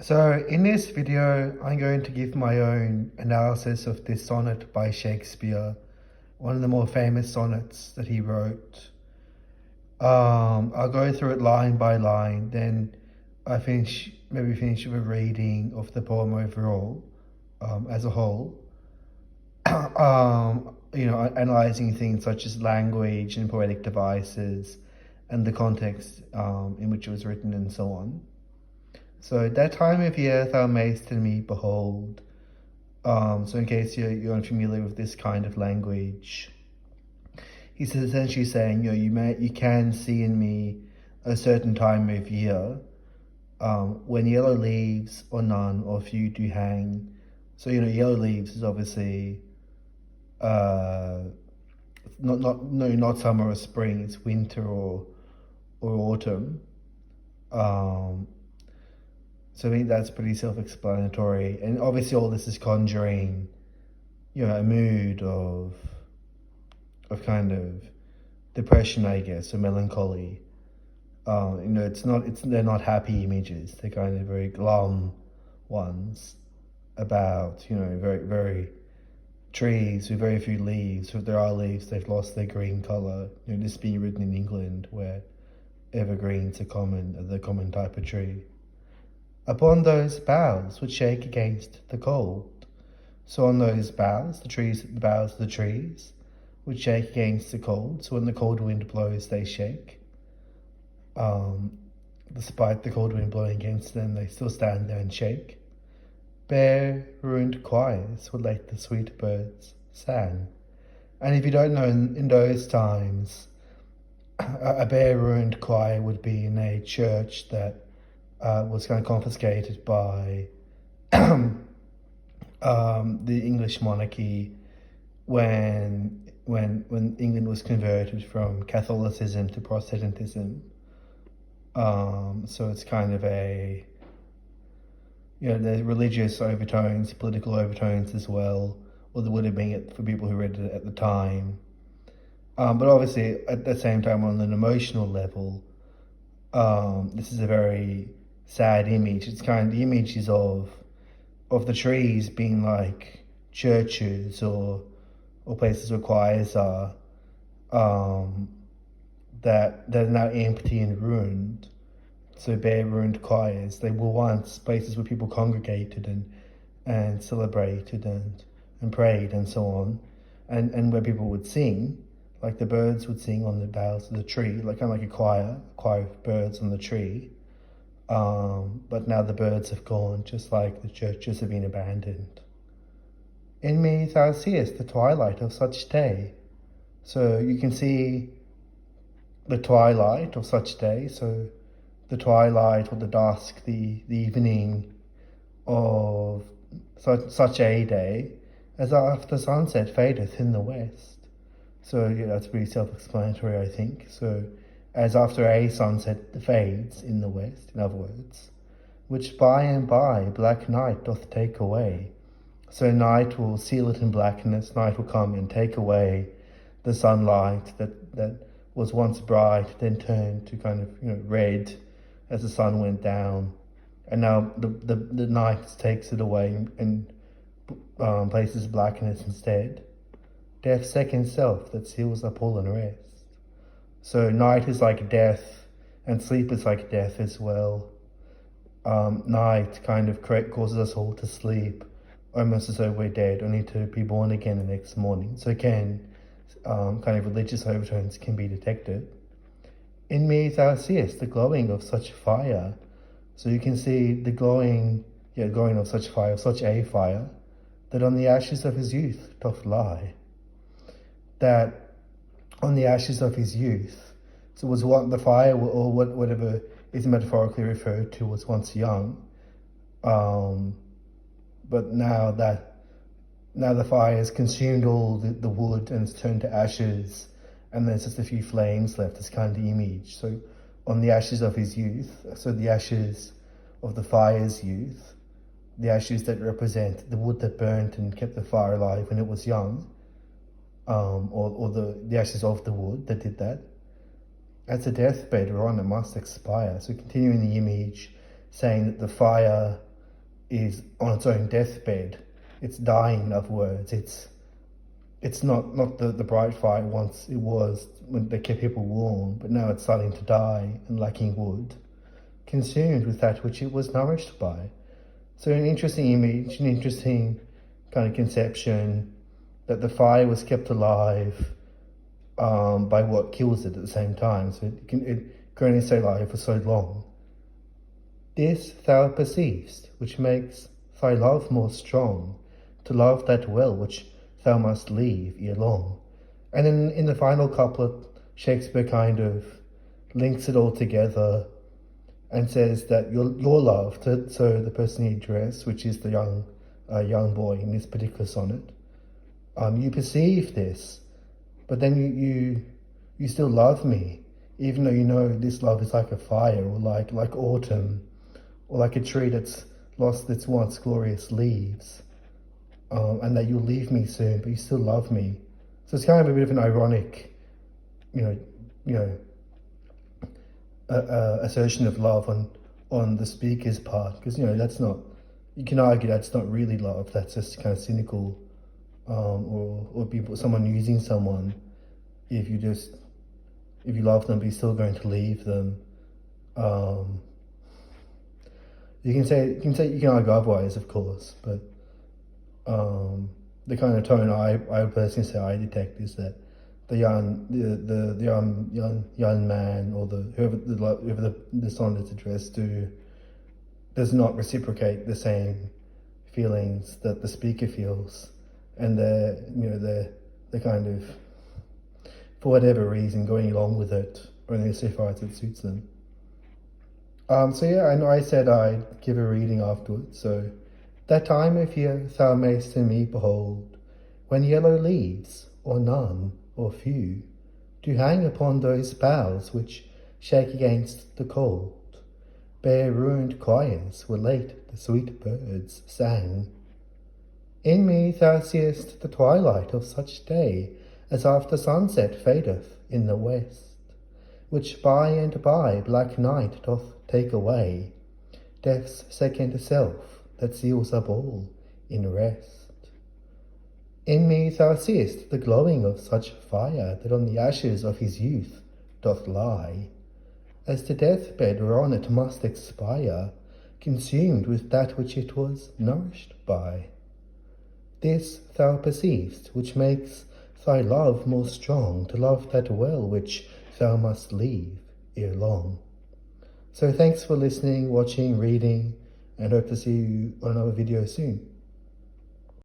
So in this video, I'm going to give my own analysis of this sonnet by Shakespeare, one of the more famous sonnets that he wrote. I'll go through it line by line, then maybe finish with a reading of the poem overall, as a whole. Analyzing things such as language and poetic devices and the context in which it was written and so on. So at that time of year thou mayst in me behold. So in case you're unfamiliar with this kind of language, he's essentially saying, you can see in me a certain time of year, when yellow leaves or none or few do hang. So yellow leaves is obviously not summer or spring. It's winter or autumn. So I think that's pretty self-explanatory. And obviously all this is conjuring, a mood of kind of depression, I guess, or melancholy. They're not happy images. They're kind of very glum ones about, very, very trees with very few leaves. If there are leaves, they've lost their green color. This being written in England where evergreens are the common type of tree. Upon those boughs would shake against the cold. So on those boughs, the boughs of the trees would shake against the cold. So when the cold wind blows, they shake. Despite the cold wind blowing against them, they still stand there and shake. Bare, ruined choirs would let the sweet birds sang. And if you don't know, in those times, a bare, ruined choir would be in a church that was kind of confiscated by the English monarchy when England was converted from Catholicism to Protestantism. So it's kind of the religious overtones, political overtones as well, or there would have been for people who read it at the time. But obviously, at the same time, on an emotional level, this is a very sad image. It's kind of the images of the trees being like churches or places where choirs are, that are now empty and ruined. So bare, ruined choirs. They were once places where people congregated and celebrated and prayed and so on, and where people would sing, like the birds would sing on the boughs of the tree, like kind of like a choir of birds on the tree. But now the birds have gone, just like the churches have been abandoned. In me thou seest the twilight of such day. So you can see the twilight of such day. So the twilight or the dusk, the evening of such a day, as after sunset fadeth in the west. So that's pretty self-explanatory, I think. So as after a sunset fades in the west, in other words, which by and by black night doth take away. So night will seal it in blackness, night will come and take away the sunlight that was once bright, then turned to kind of red as the sun went down. And now the night takes it away and places blackness instead. Death's second self that seals up all unrest. So night is like death, and sleep is like death as well. Night kind of causes us all to sleep, almost as though we're dead, only to be born again the next morning. So kind of religious overtones can be detected. In me thou seest the glowing of such fire. So you can see the glowing of such fire, of such a fire, that on the ashes of his youth doth lie. That on the ashes of his youth. So was what the fire, or whatever is metaphorically referred to, was once young, but now the fire has consumed all the wood and it's turned to ashes, and there's just a few flames left as kind of the image. So on the ashes of his youth, so the ashes of the fire's youth, the ashes that represent the wood that burnt and kept the fire alive when it was young, or the ashes of the wood that did that. As a deathbed whereon it must expire. So continuing the image, saying that the fire is on its own deathbed. It's dying, in other words. It's not the bright fire once it was when they kept people warm, but now it's starting to die and lacking wood, consumed with that which it was nourished by. So an interesting image, an interesting kind of conception that the fire was kept alive by what kills it at the same time. So it can only stay alive for so long. This thou perceivest, which makes thy love more strong, to love that well which thou must leave ere long. And then in the final couplet, Shakespeare kind of links it all together and says that your love, so the person he addressed, which is the young boy in this particular sonnet, you perceive this, but then you still love me, even though you know this love is like a fire, or like autumn, or like a tree that's lost its once glorious leaves, and that you'll leave me soon, but you still love me. So it's kind of a bit of an ironic, assertion of love on the speaker's part, because that's not. You can argue that's not really love. That's just kind of cynical, or someone using someone. If you love them, but you're still going to leave them. You can argue otherwise, of course, but the kind of tone I personally say I detect is that the young man, or whoever the sonnet is addressed to, does not reciprocate the same feelings that the speaker feels, and they're kind of, for whatever reason, going along with it only so far as it suits them. So yeah, I know I said I'd give a reading afterwards. So, that time of year thou mayst in me behold, when yellow leaves, or none, or few, do hang upon those boughs which shake against the cold. Bare ruined choirs where late the sweet birds sang. In me thou seest the twilight of such day as after sunset fadeth in the west, which by and by black night doth take away, death's second self that seals up all in rest. In me thou seest the glowing of such fire that on the ashes of his youth doth lie, as the deathbed whereon it must expire, consumed with that which it was nourished by. This thou perceivest, which makes thy love more strong, to love that well which thou must leave ere long. So thanks for listening, watching, reading, and hope to see you on another video soon.